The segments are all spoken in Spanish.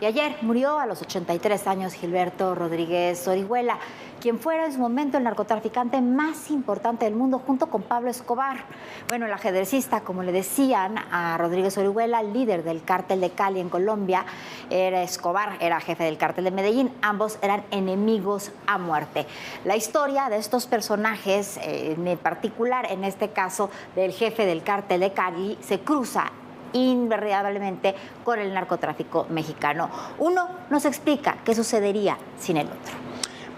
Y ayer murió a los 83 años Gilberto Rodríguez Orihuela, quien fuera en su momento el narcotraficante más importante del mundo junto con Pablo Escobar. Bueno, el ajedrecista, como le decían a Rodríguez Orihuela, líder del cártel de Cali en Colombia, era Escobar, era jefe del cártel de Medellín. Ambos eran enemigos a muerte. La historia de estos personajes, en particular en este caso del jefe del cártel de Cali, se cruza invariablemente con el narcotráfico mexicano. Uno nos explica qué sucedería sin el otro.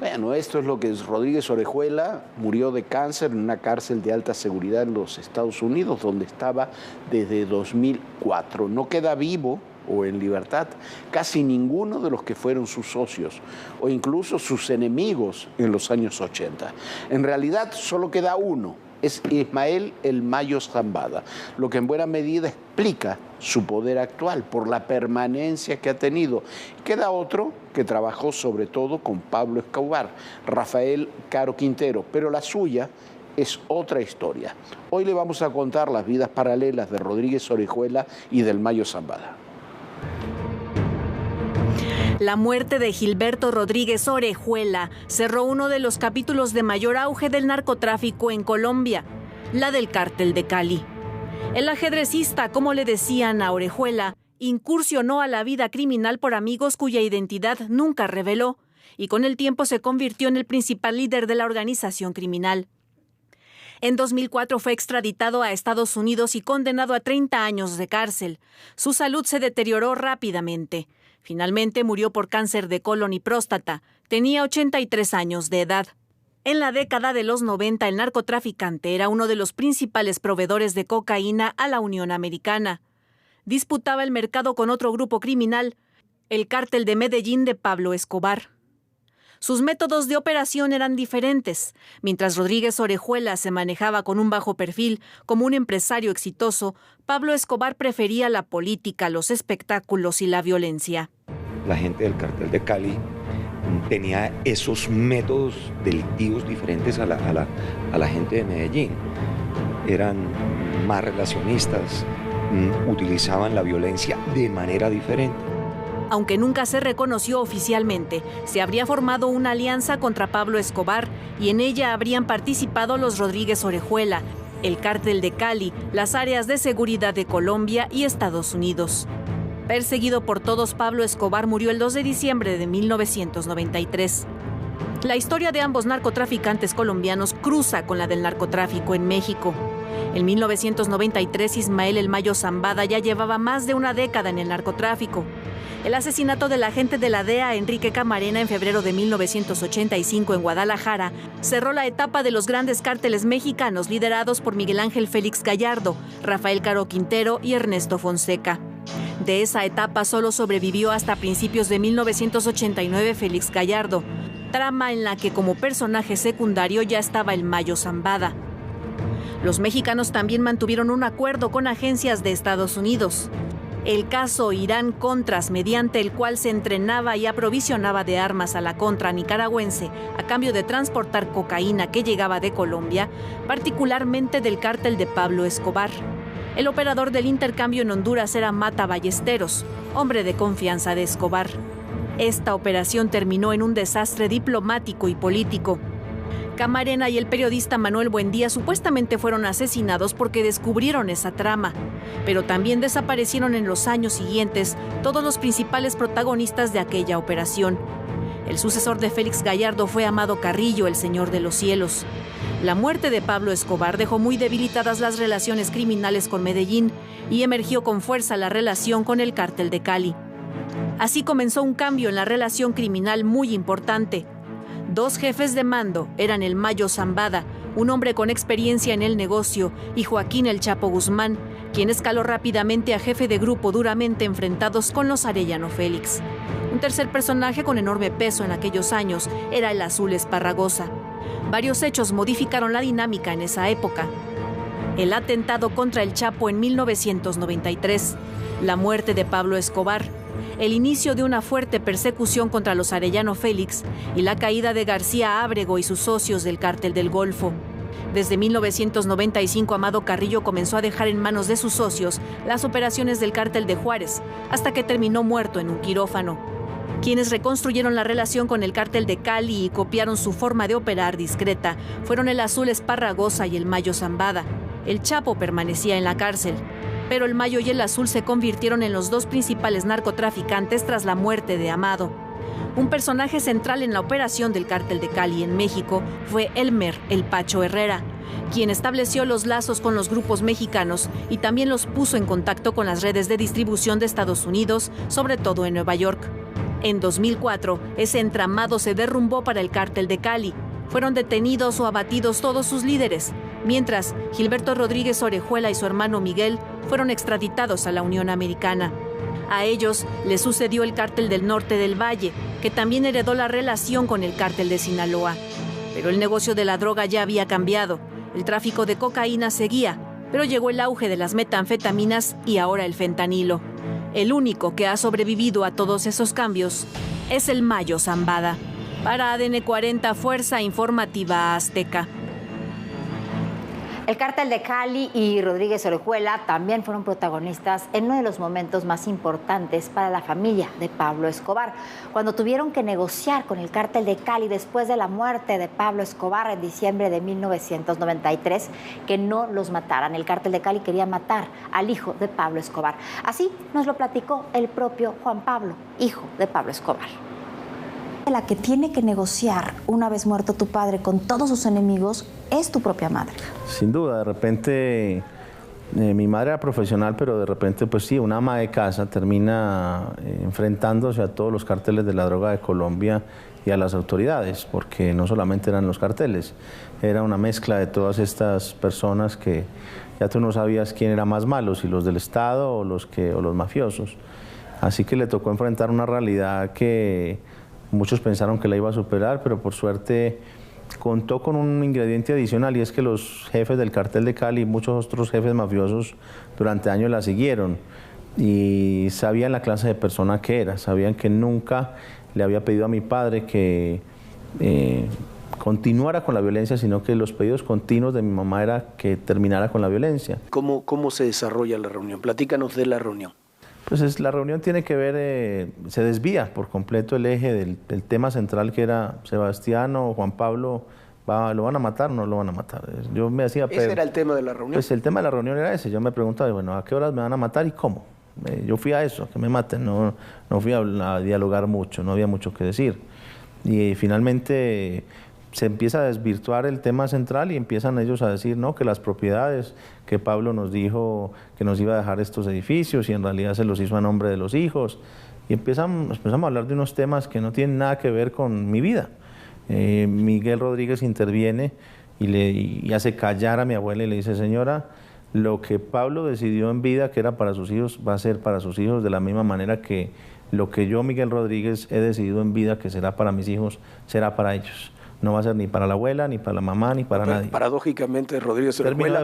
Bueno, esto es lo que es Rodríguez Orihuela. Murió de cáncer en una cárcel de alta seguridad en los Estados Unidos, donde estaba desde 2004. No queda vivo o en libertad casi ninguno de los que fueron sus socios o incluso sus enemigos en los años 80. En realidad solo queda uno. Es Ismael El Mayo Zambada, lo que en buena medida explica su poder actual por la permanencia que ha tenido. Queda otro que trabajó sobre todo con Pablo Escobar, Rafael Caro Quintero, pero la suya es otra historia. Hoy le vamos a contar las vidas paralelas de Rodríguez Orihuela y del Mayo Zambada. La muerte de Gilberto Rodríguez Orihuela cerró uno de los capítulos de mayor auge del narcotráfico en Colombia, la del cártel de Cali. El ajedrecista, como le decían a Orihuela, incursionó a la vida criminal por amigos cuya identidad nunca reveló y con el tiempo se convirtió en el principal líder de la organización criminal. En 2004 fue extraditado a Estados Unidos y condenado a 30 años de cárcel. Su salud se deterioró rápidamente. Finalmente murió por cáncer de colon y próstata. Tenía 83 años de edad. En la década de los 90, el narcotraficante era uno de los principales proveedores de cocaína a la Unión Americana. Disputaba el mercado con otro grupo criminal, el cártel de Medellín de Pablo Escobar. Sus métodos de operación eran diferentes. Mientras Rodríguez Orihuela se manejaba con un bajo perfil como un empresario exitoso, Pablo Escobar prefería la política, los espectáculos y la violencia. La gente del cártel de Cali tenía esos métodos delictivos diferentes a la gente de Medellín. Eran más relacionistas, utilizaban la violencia de manera diferente. Aunque nunca se reconoció oficialmente, se habría formado una alianza contra Pablo Escobar y en ella habrían participado los Rodríguez Orihuela, el cártel de Cali, las áreas de seguridad de Colombia y Estados Unidos. Perseguido por todos, Pablo Escobar murió el 2 de diciembre de 1993. La historia de ambos narcotraficantes colombianos cruza con la del narcotráfico en México. En 1993, Ismael El Mayo Zambada ya llevaba más de una década en el narcotráfico. El asesinato del agente de la DEA, Enrique Camarena, en febrero de 1985 en Guadalajara, cerró la etapa de los grandes cárteles mexicanos liderados por Miguel Ángel Félix Gallardo, Rafael Caro Quintero y Ernesto Fonseca. De esa etapa solo sobrevivió hasta principios de 1989 Félix Gallardo, trama en la que como personaje secundario ya estaba El Mayo Zambada. Los mexicanos también mantuvieron un acuerdo con agencias de Estados Unidos. El caso Irán-Contras, mediante el cual se entrenaba y aprovisionaba de armas a la contra nicaragüense a cambio de transportar cocaína que llegaba de Colombia, particularmente del cártel de Pablo Escobar. El operador del intercambio en Honduras era Mata Ballesteros, hombre de confianza de Escobar. Esta operación terminó en un desastre diplomático y político. Camarena y el periodista Manuel Buendía supuestamente fueron asesinados porque descubrieron esa trama, pero también desaparecieron en los años siguientes todos los principales protagonistas de aquella operación. El sucesor de Félix Gallardo fue Amado Carrillo, el Señor de los Cielos. La muerte de Pablo Escobar dejó muy debilitadas las relaciones criminales con Medellín y emergió con fuerza la relación con el cártel de Cali. Así comenzó un cambio en la relación criminal muy importante. Dos jefes de mando eran El Mayo Zambada, un hombre con experiencia en el negocio, y Joaquín El Chapo Guzmán, quien escaló rápidamente a jefe de grupo duramente enfrentados con los Arellano Félix. Un tercer personaje con enorme peso en aquellos años era el Azul Esparragosa. Varios hechos modificaron la dinámica en esa época. El atentado contra El Chapo en 1993, la muerte de Pablo Escobar, el inicio de una fuerte persecución contra los Arellano Félix y la caída de García Ábrego y sus socios del Cártel del Golfo. Desde 1995, Amado Carrillo comenzó a dejar en manos de sus socios las operaciones del Cártel de Juárez, hasta que terminó muerto en un quirófano. Quienes reconstruyeron la relación con el Cártel de Cali y copiaron su forma de operar discreta fueron el Azul Esparragosa y el Mayo Zambada. El Chapo permanecía en la cárcel, pero el Mayo y el Azul se convirtieron en los dos principales narcotraficantes tras la muerte de Amado. Un personaje central en la operación del Cártel de Cali en México fue Elmer El Pacho Herrera, quien estableció los lazos con los grupos mexicanos y también los puso en contacto con las redes de distribución de Estados Unidos, sobre todo en Nueva York. En 2004, ese entramado se derrumbó para el Cártel de Cali. Fueron detenidos o abatidos todos sus líderes, mientras Gilberto Rodríguez Orejuela y su hermano Miguel fueron extraditados a la Unión Americana. A ellos les sucedió el Cártel del Norte del Valle, que también heredó la relación con el Cártel de Sinaloa. Pero el negocio de la droga ya había cambiado. El tráfico de cocaína seguía, pero llegó el auge de las metanfetaminas y ahora el fentanilo. El único que ha sobrevivido a todos esos cambios es el Mayo Zambada. Para ADN 40, Fuerza Informativa Azteca. El Cártel de Cali y Rodríguez Orejuela también fueron protagonistas en uno de los momentos más importantes para la familia de Pablo Escobar, cuando tuvieron que negociar con el Cártel de Cali después de la muerte de Pablo Escobar en diciembre de 1993, que no los mataran. El Cártel de Cali quería matar al hijo de Pablo Escobar. Así nos lo platicó el propio Juan Pablo, hijo de Pablo Escobar. La que tiene que negociar una vez muerto tu padre con todos sus enemigos es tu propia madre. Sin duda, de repente mi madre era profesional, pero de repente pues sí, una ama de casa termina enfrentándose a todos los cárteles de la droga de Colombia y a las autoridades, porque no solamente eran los carteles, era una mezcla de todas estas personas que ya tú no sabías quién era más malo, si los del Estado o los mafiosos. Así que le tocó enfrentar una realidad que muchos pensaron que la iba a superar, pero por suerte contó con un ingrediente adicional, y es que los jefes del Cártel de Cali y muchos otros jefes mafiosos durante años la siguieron y sabían la clase de persona que era, sabían que nunca le había pedido a mi padre que continuara con la violencia, sino que los pedidos continuos de mi mamá era que terminara con la violencia. ¿Cómo se desarrolla la reunión? Platícanos de la reunión. Pues la reunión tiene que ver, se desvía por completo el eje del tema central, que era Sebastián o Juan Pablo, ¿lo van a matar o no lo van a matar? Yo me hacía... ¿Ese era el tema de la reunión? Pues el tema de la reunión era ese. Yo me preguntaba, bueno, ¿a qué horas me van a matar y cómo? Yo fui a eso, que me maten, no fui a dialogar mucho, no había mucho que decir. Y finalmente se empieza a desvirtuar el tema central y empiezan ellos a decir, no, que las propiedades, que Pablo nos dijo que nos iba a dejar estos edificios y en realidad se los hizo a nombre de los hijos. Y empezamos a hablar de unos temas que no tienen nada que ver con mi vida. Miguel Rodríguez interviene y hace callar a mi abuela y le dice, señora, lo que Pablo decidió en vida que era para sus hijos, va a ser para sus hijos de la misma manera que lo que yo, Miguel Rodríguez, he decidido en vida que será para mis hijos, será para ellos. No va a ser ni para la abuela, ni para la mamá, ni para nadie. Paradójicamente, Rodríguez Orejuela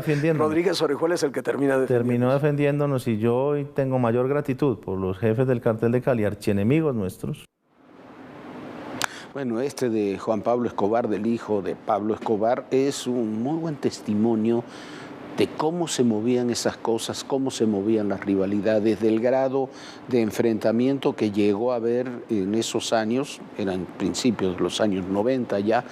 es el que termina defendiéndonos. Terminó defendiéndonos, y yo hoy tengo mayor gratitud por los jefes del Cártel de Cali, archienemigos nuestros. Bueno, este de Juan Pablo Escobar, del hijo de Pablo Escobar, es un muy buen testimonio de cómo se movían esas cosas, cómo se movían las rivalidades, del grado de enfrentamiento que llegó a haber en esos años, eran principios de los años 90 ya.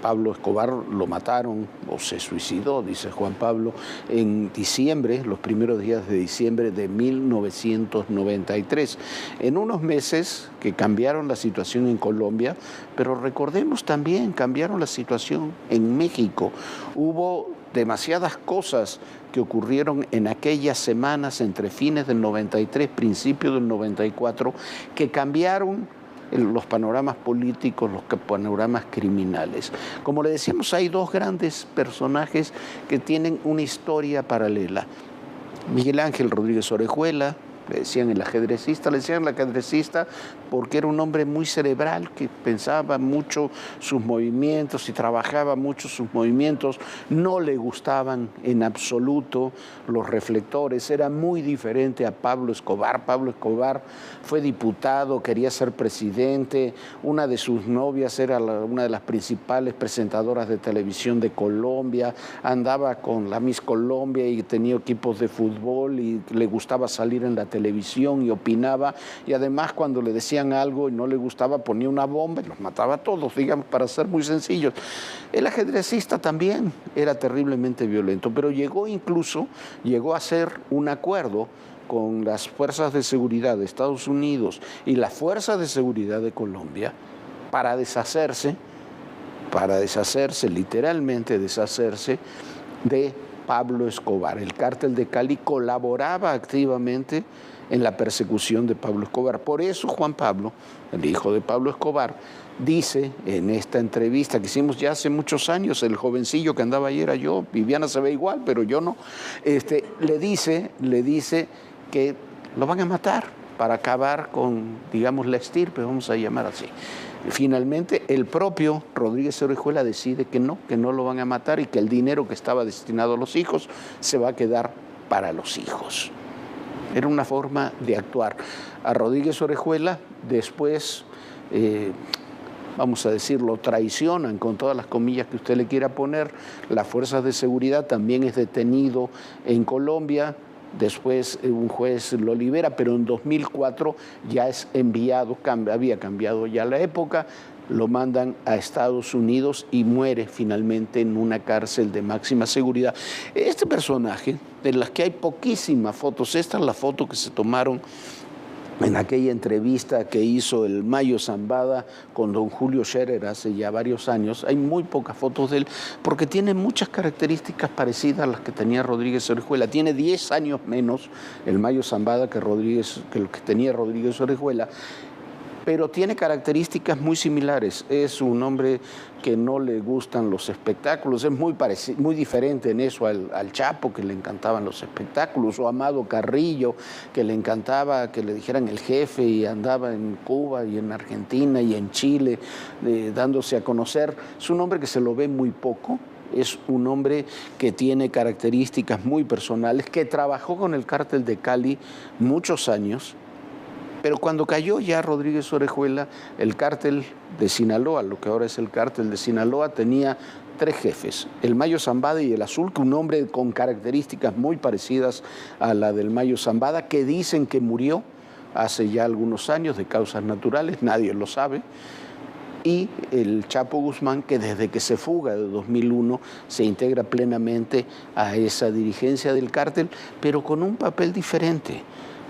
Pablo Escobar lo mataron o se suicidó, dice Juan Pablo, en diciembre, los primeros días de diciembre de 1993. En unos meses que cambiaron la situación en Colombia, pero recordemos también, cambiaron la situación en México. Hubo demasiadas cosas que ocurrieron en aquellas semanas entre fines del 93, principios del 94, que cambiaron los panoramas políticos, los panoramas criminales. Como le decíamos, hay dos grandes personajes que tienen una historia paralela. Miguel Ángel Rodríguez Orejuela, le decían el ajedrecista porque era un hombre muy cerebral, que pensaba mucho sus movimientos y trabajaba mucho sus movimientos. No le gustaban en absoluto los reflectores, era muy diferente a Pablo Escobar. Pablo Escobar fue diputado, quería ser presidente, una de sus novias era una de las principales presentadoras de televisión de Colombia, andaba con la Miss Colombia y tenía equipos de fútbol y le gustaba salir en la televisión y opinaba, y además cuando le decían algo y no le gustaba ponía una bomba y los mataba a todos, digamos, para ser muy sencillos. El ajedrecista también era terriblemente violento, pero llegó a hacer un acuerdo con las fuerzas de seguridad de Estados Unidos y las fuerzas de seguridad de Colombia para deshacerse, literalmente deshacerse de Pablo Escobar. El cártel de Cali colaboraba activamente en la persecución de Pablo Escobar. Por eso Juan Pablo, el hijo de Pablo Escobar, dice en esta entrevista que hicimos ya hace muchos años, el jovencillo que andaba ayer era yo, Viviana se ve igual, pero yo no, le dice que lo van a matar para acabar con, digamos, la estirpe, vamos a llamar así. Finalmente, el propio Rodríguez Orejuela decide que no lo van a matar y que el dinero que estaba destinado a los hijos se va a quedar para los hijos. Era una forma de actuar. A Rodríguez Orejuela después, vamos a decir, lo traicionan con todas las comillas que usted le quiera poner. Las fuerzas de seguridad, también es detenido en Colombia. Después un juez lo libera, pero en 2004 ya es enviado, había cambiado ya la época, lo mandan a Estados Unidos y muere finalmente en una cárcel de máxima seguridad. Este personaje, de las que hay poquísimas fotos, esta es la foto que se tomaron en aquella entrevista que hizo el Mayo Zambada con don Julio Scherer hace ya varios años. Hay muy pocas fotos de él porque tiene muchas características parecidas a las que tenía Rodríguez Orejuela. Tiene 10 años menos el Mayo Zambada que lo que tenía Rodríguez Orejuela, pero tiene características muy similares. Es un hombre que no le gustan los espectáculos, es muy diferente en eso al Chapo, que le encantaban los espectáculos, o Amado Carrillo, que le encantaba que le dijeran el jefe y andaba en Cuba y en Argentina y en Chile dándose a conocer. Es un hombre que se lo ve muy poco. Es un hombre que tiene características muy personales, que trabajó con el cártel de Cali muchos años. Pero cuando cayó ya Rodríguez Orejuela, el cártel de Sinaloa, lo que ahora es el cártel de Sinaloa, tenía 3 jefes, el Mayo Zambada y el Azul, que un hombre con características muy parecidas a la del Mayo Zambada, que dicen que murió hace ya algunos años de causas naturales, nadie lo sabe, y el Chapo Guzmán, que desde que se fuga de 2001 se integra plenamente a esa dirigencia del cártel, pero con un papel diferente.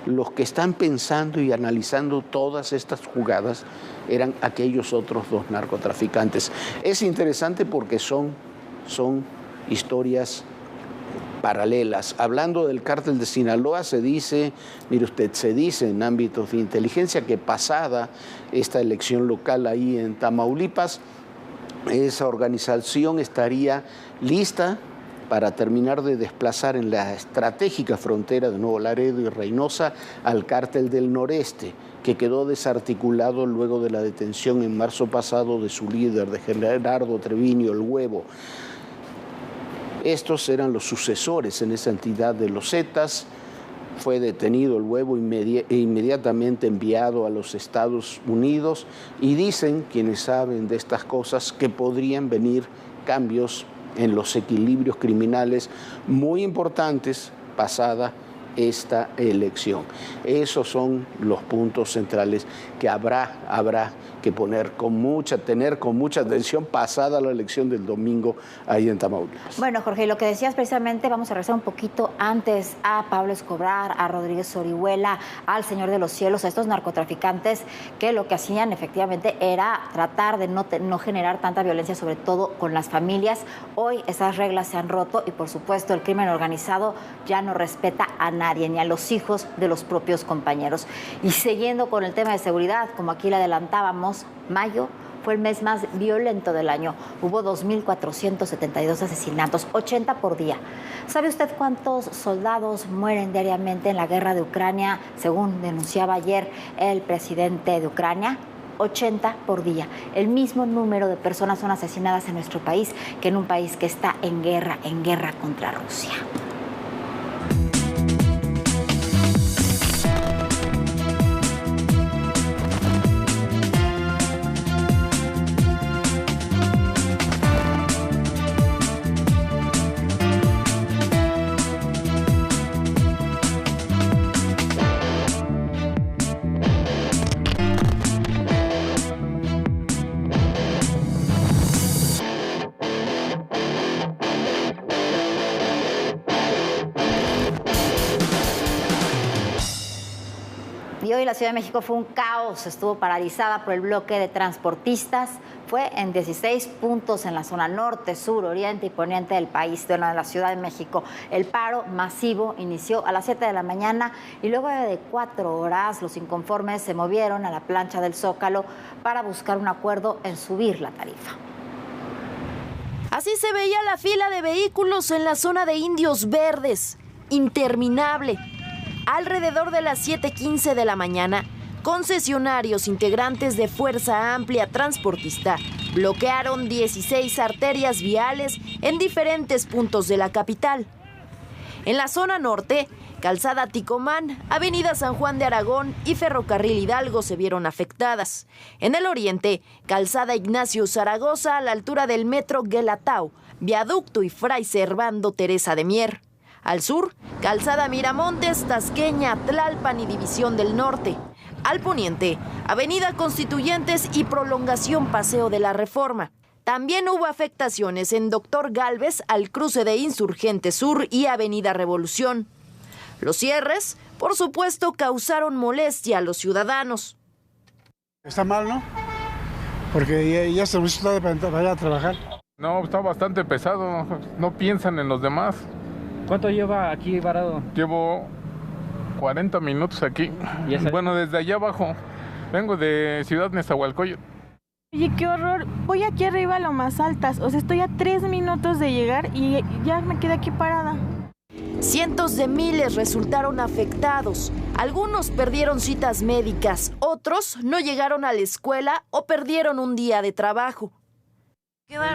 Los que están pensando y analizando todas estas jugadas eran aquellos otros 2 narcotraficantes. Es interesante porque son historias paralelas. Hablando del cártel de Sinaloa, se dice en ámbitos de inteligencia que pasada esta elección local ahí en Tamaulipas, esa organización estaría lista para terminar de desplazar en la estratégica frontera de Nuevo Laredo y Reynosa al cártel del Noreste, que quedó desarticulado luego de la detención en marzo pasado de su líder, de Gerardo Treviño, el Huevo. Estos eran los sucesores en esa entidad de los Zetas. Fue detenido el Huevo e inmediatamente enviado a los Estados Unidos, y dicen quienes saben de estas cosas que podrían venir cambios en los equilibrios criminales muy importantes pasada esta elección. Esos son los puntos centrales que habrá que tener con mucha atención pasada la elección del domingo ahí en Tamaulipas. Bueno, Jorge, lo que decías precisamente, vamos a regresar un poquito antes a Pablo Escobar, a Rodríguez Orihuela, al Señor de los Cielos, a estos narcotraficantes que lo que hacían efectivamente era tratar de no generar tanta violencia, sobre todo con las familias. Hoy esas reglas se han roto y, por supuesto, el crimen organizado ya no respeta a nadie, ni a los hijos de los propios compañeros. Y siguiendo con el tema de seguridad, como aquí le adelantábamos, mayo fue el mes más violento del año. Hubo 2.472 asesinatos, 80 por día. ¿Sabe usted cuántos soldados mueren diariamente en la guerra de Ucrania, según denunciaba ayer el presidente de Ucrania? 80 por día. El mismo número de personas son asesinadas en nuestro país que en un país que está en guerra contra Rusia. Y hoy la Ciudad de México fue un caos, estuvo paralizada por el bloque de transportistas. Fue en 16 puntos en la zona norte, sur, oriente y poniente del país, de la Ciudad de México. El paro masivo inició a las 7 de la mañana y luego de 4 horas los inconformes se movieron a la plancha del Zócalo para buscar un acuerdo en subir la tarifa. Así se veía la fila de vehículos en la zona de Indios Verdes, interminable. Alrededor de las 7:15 de la mañana, concesionarios integrantes de Fuerza Amplia Transportista bloquearon 16 arterias viales en diferentes puntos de la capital. En la zona norte, Calzada Ticomán, Avenida San Juan de Aragón y Ferrocarril Hidalgo se vieron afectadas. En el oriente, Calzada Ignacio Zaragoza a la altura del metro Guelatao, Viaducto y Fray Servando Teresa de Mier. Al sur, Calzada Miramontes, Tasqueña, Tlalpan y División del Norte. Al poniente, Avenida Constituyentes y Prolongación Paseo de la Reforma. También hubo afectaciones en Doctor Gálvez al cruce de Insurgente Sur y Avenida Revolución. Los cierres, por supuesto, causaron molestia a los ciudadanos. Está mal, ¿no? Porque ya se necesita para ir a trabajar. No, está bastante pesado, no piensan en los demás. ¿Cuánto lleva aquí varado? Llevo 40 minutos aquí. Bueno, desde allá abajo. Vengo de Ciudad Nezahualcóyotl. Oye, qué horror. Voy aquí arriba a lo más altas. O sea, estoy a 3 minutos de llegar y ya me quedé aquí parada. Cientos de miles resultaron afectados. Algunos perdieron citas médicas, otros no llegaron a la escuela o perdieron un día de trabajo.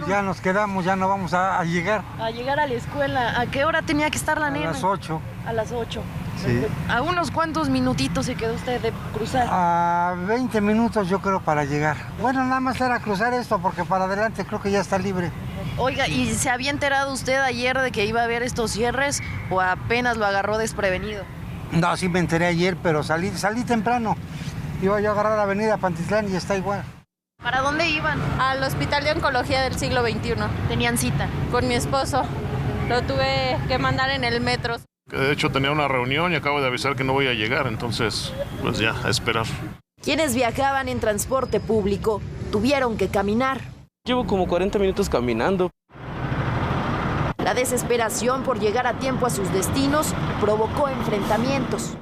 Ya nos quedamos, ya no vamos a llegar. A llegar a la escuela. ¿A qué hora tenía que estar la nena? A las 8. A las 8. Sí. ¿A unos cuántos minutitos se quedó usted de cruzar? A 20 minutos yo creo para llegar. Bueno, nada más era cruzar esto porque para adelante creo que ya está libre. Oiga, ¿y se había enterado usted ayer de que iba a haber estos cierres o apenas lo agarró desprevenido? No, sí me enteré ayer, pero salí temprano. Iba yo a agarrar la avenida Pantitlán y está igual. ¿Para dónde iban? Al Hospital de Oncología del Siglo XXI. ¿Tenían cita? Con mi esposo. Lo tuve que mandar en el metro. De hecho tenía una reunión y acabo de avisar que no voy a llegar, entonces pues ya, a esperar. Quienes viajaban en transporte público tuvieron que caminar. Llevo como 40 minutos caminando. La desesperación por llegar a tiempo a sus destinos provocó enfrentamientos.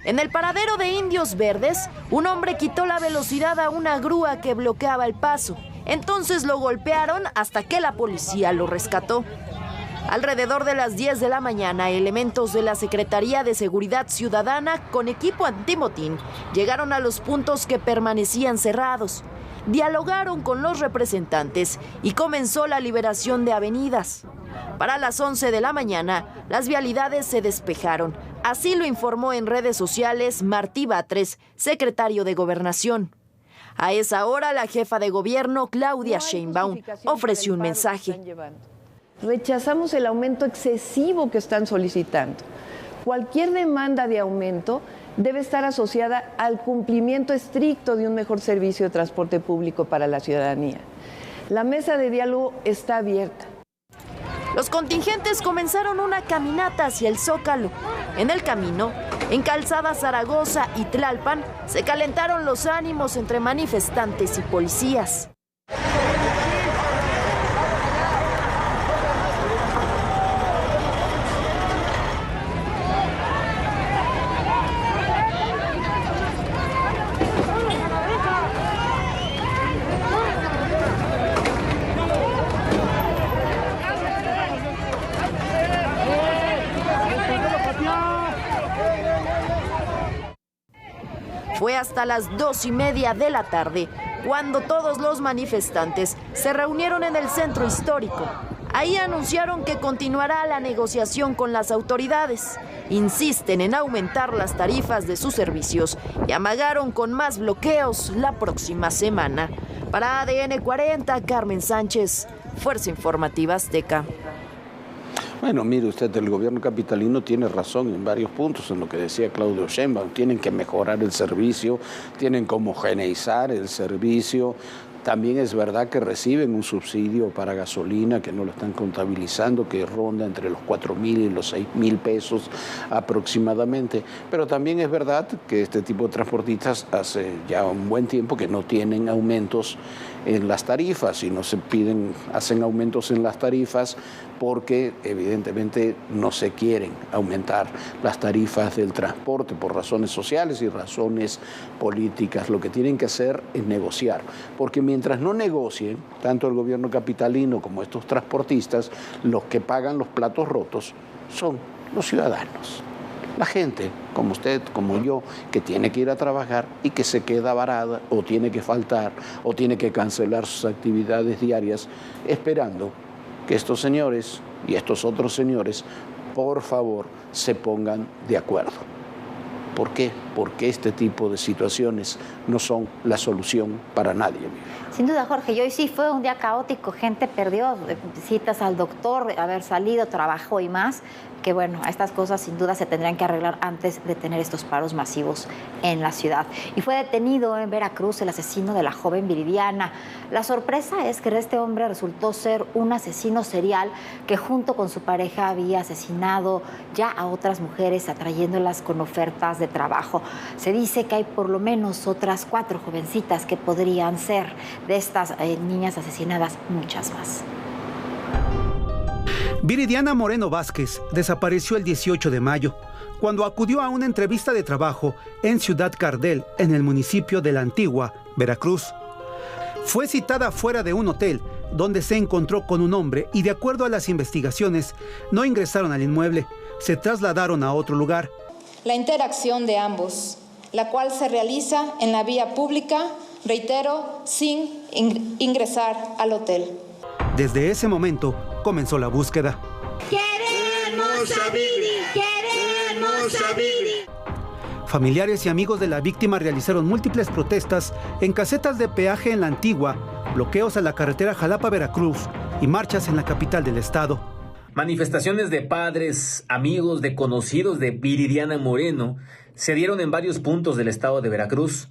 En el paradero de Indios Verdes, un hombre quitó la velocidad a una grúa que bloqueaba el paso. Entonces lo golpearon hasta que la policía lo rescató. Alrededor de las 10 de la mañana, elementos de la Secretaría de Seguridad Ciudadana con equipo antimotín llegaron a los puntos que permanecían cerrados. Dialogaron con los representantes y comenzó la liberación de avenidas. Para las 11 de la mañana, las vialidades se despejaron. Así lo informó en redes sociales Martí Batres, secretario de Gobernación. A esa hora, la jefa de gobierno, Claudia Sheinbaum, ofreció un mensaje. Rechazamos el aumento excesivo que están solicitando. Cualquier demanda de aumento debe estar asociada al cumplimiento estricto de un mejor servicio de transporte público para la ciudadanía. La mesa de diálogo está abierta. Los contingentes comenzaron una caminata hacia el Zócalo. En el camino, en Calzada Zaragoza y Tlalpan, se calentaron los ánimos entre manifestantes y policías. hasta las 2:30 de la tarde, cuando todos los manifestantes se reunieron en el centro histórico. Ahí anunciaron que continuará la negociación con las autoridades. Insisten en aumentar las tarifas de sus servicios y amagaron con más bloqueos la próxima semana. Para ADN 40, Carmen Sánchez, Fuerza Informativa Azteca. Bueno, mire usted, el gobierno capitalino tiene razón en varios puntos en lo que decía Claudio Sheinbaum. Tienen que mejorar el servicio, tienen que homogeneizar el servicio. También es verdad que reciben un subsidio para gasolina que no lo están contabilizando, que ronda entre los 4.000 y los 6.000 pesos aproximadamente. Pero también es verdad que este tipo de transportistas hace ya un buen tiempo que no tienen aumentos en las tarifas y no se hacen aumentos en las tarifas porque evidentemente no se quieren aumentar las tarifas del transporte por razones sociales y razones políticas. Lo que tienen que hacer es negociar, porque mientras no negocien, tanto el gobierno capitalino como estos transportistas, los que pagan los platos rotos son los ciudadanos. La gente, como usted, como yo, que tiene que ir a trabajar y que se queda varada o tiene que faltar o tiene que cancelar sus actividades diarias esperando que estos señores y estos otros señores, por favor, se pongan de acuerdo. ¿Por qué? Porque este tipo de situaciones no son la solución para nadie. Sin duda, Jorge, y hoy sí fue un día caótico, gente perdió citas al doctor, haber salido, trabajo y más, que bueno, estas cosas sin duda se tendrían que arreglar antes de tener estos paros masivos en la ciudad. Y fue detenido en Veracruz el asesino de la joven Viridiana. La sorpresa es que este hombre resultó ser un asesino serial que junto con su pareja había asesinado ya a otras mujeres, atrayéndolas con ofertas de trabajo. Se dice que hay por lo menos otras 4 jovencitas que podrían ser de estas niñas asesinadas, muchas más. Viridiana Moreno Vázquez desapareció el 18 de mayo, cuando acudió a una entrevista de trabajo en Ciudad Cardel, en el municipio de La Antigua, Veracruz. Fue citada fuera de un hotel, donde se encontró con un hombre y, de acuerdo a las investigaciones, no ingresaron al inmueble, se trasladaron a otro lugar. La interacción de ambos, la cual se realiza en la vía pública, reitero, sin ingresar al hotel. Desde ese momento comenzó la búsqueda. ¡Queremos a Viri! ¡Queremos a Viri! Familiares y amigos de la víctima realizaron múltiples protestas en casetas de peaje en La Antigua, bloqueos a la carretera Jalapa-Veracruz y marchas en la capital del estado. Manifestaciones de padres, amigos, de conocidos de Viridiana Moreno se dieron en varios puntos del estado de Veracruz.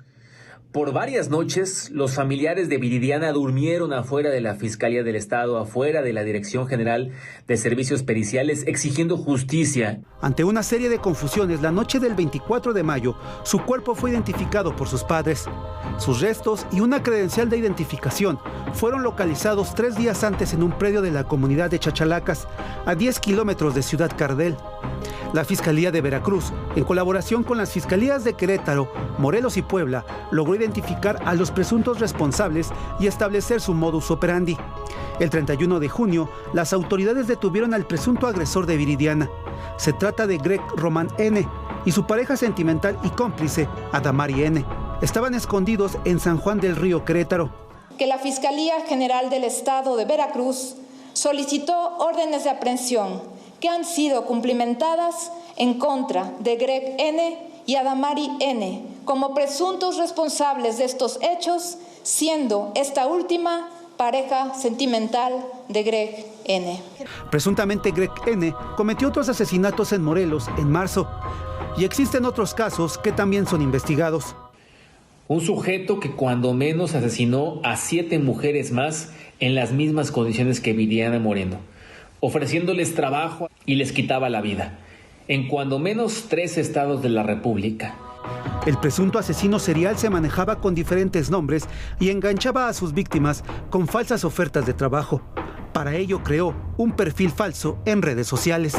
Por varias noches, los familiares de Viridiana durmieron afuera de la Fiscalía del Estado, afuera de la Dirección General de Servicios Periciales, exigiendo justicia. Ante una serie de confusiones, la noche del 24 de mayo, su cuerpo fue identificado por sus padres. Sus restos y una credencial de identificación fueron localizados 3 días antes en un predio de la comunidad de Chachalacas, a 10 kilómetros de Ciudad Cardel. La Fiscalía de Veracruz, en colaboración con las Fiscalías de Querétaro, Morelos y Puebla, logró identificar a los presuntos responsables y establecer su modus operandi. El 31 de junio, las autoridades detuvieron al presunto agresor de Viridiana. Se trata de Greg Román N. y su pareja sentimental y cómplice, Adamari N. Estaban escondidos en San Juan del Río, Querétaro. Que la Fiscalía General del Estado de Veracruz solicitó órdenes de aprehensión que han sido cumplimentadas en contra de Greg N. y Adamari N. como presuntos responsables de estos hechos, siendo esta última pareja sentimental de Greg N. Presuntamente Greg N. cometió otros asesinatos en Morelos en marzo y existen otros casos que también son investigados. Un sujeto que cuando menos asesinó a 7 mujeres más en las mismas condiciones que Viridiana Moreno, ofreciéndoles trabajo y les quitaba la vida, en cuando menos 3 estados de la República. El presunto asesino serial se manejaba con diferentes nombres y enganchaba a sus víctimas con falsas ofertas de trabajo. Para ello creó un perfil falso en redes sociales.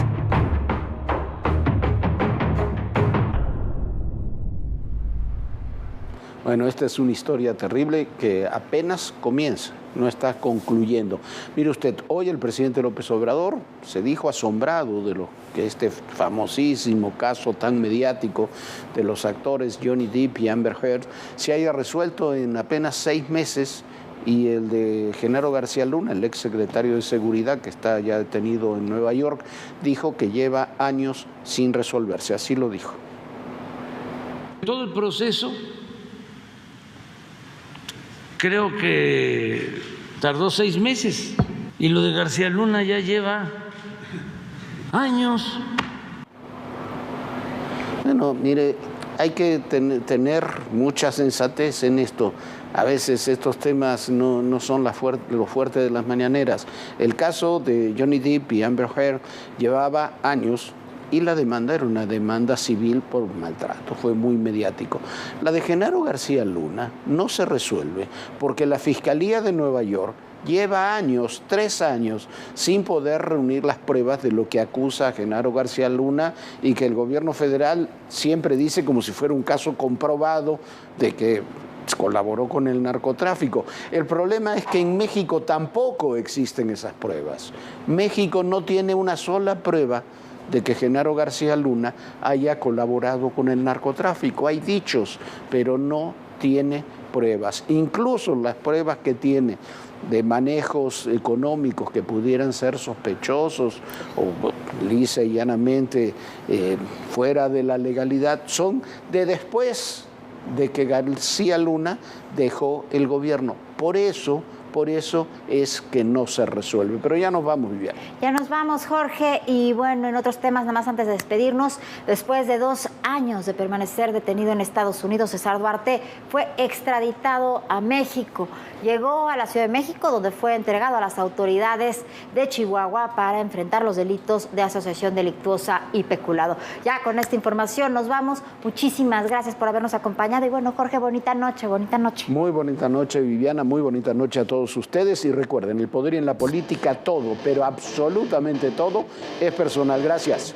Bueno, esta es una historia terrible que apenas comienza concluyendo. Mire usted, hoy el presidente López Obrador se dijo asombrado de lo que este famosísimo caso tan mediático de los actores Johnny Depp y Amber Heard se haya resuelto en apenas 6 meses, y el de Genaro García Luna, el exsecretario de Seguridad que está ya detenido en Nueva York, dijo que lleva años sin resolverse, así lo dijo. Todo el proceso creo que tardó 6 meses y lo de García Luna ya lleva años. Bueno, mire, hay que tener mucha sensatez en esto. A veces estos temas no son lo fuerte de las mañaneras. El caso de Johnny Depp y Amber Heard llevaba años y la demanda era una demanda civil por maltrato, fue muy mediático. La de Genaro García Luna no se resuelve porque la Fiscalía de Nueva York lleva años, 3 años, sin poder reunir las pruebas de lo que acusa a Genaro García Luna y que el gobierno federal siempre dice como si fuera un caso comprobado de que colaboró con el narcotráfico. El problema es que en México tampoco existen esas pruebas. México no tiene una sola prueba de que Genaro García Luna haya colaborado con el narcotráfico. Hay dichos, pero no tiene pruebas. Incluso las pruebas que tiene de manejos económicos que pudieran ser sospechosos o lisa y llanamente fuera de la legalidad son de después de que García Luna dejó el gobierno. Por eso es que no se resuelve. Pero ya nos vamos, Viviana. Ya nos vamos, Jorge. Y bueno, en otros temas, nada más antes de despedirnos, después de 2 años de permanecer detenido en Estados Unidos, César Duarte fue extraditado a México. Llegó a la Ciudad de México, donde fue entregado a las autoridades de Chihuahua para enfrentar los delitos de asociación delictuosa y peculado. Ya con esta información nos vamos. Muchísimas gracias por habernos acompañado. Y bueno, Jorge, bonita noche, bonita noche. Muy bonita noche, Viviana, muy bonita noche a todos ustedes. Y recuerden, el poder y en la política todo, pero absolutamente todo, es personal. Gracias.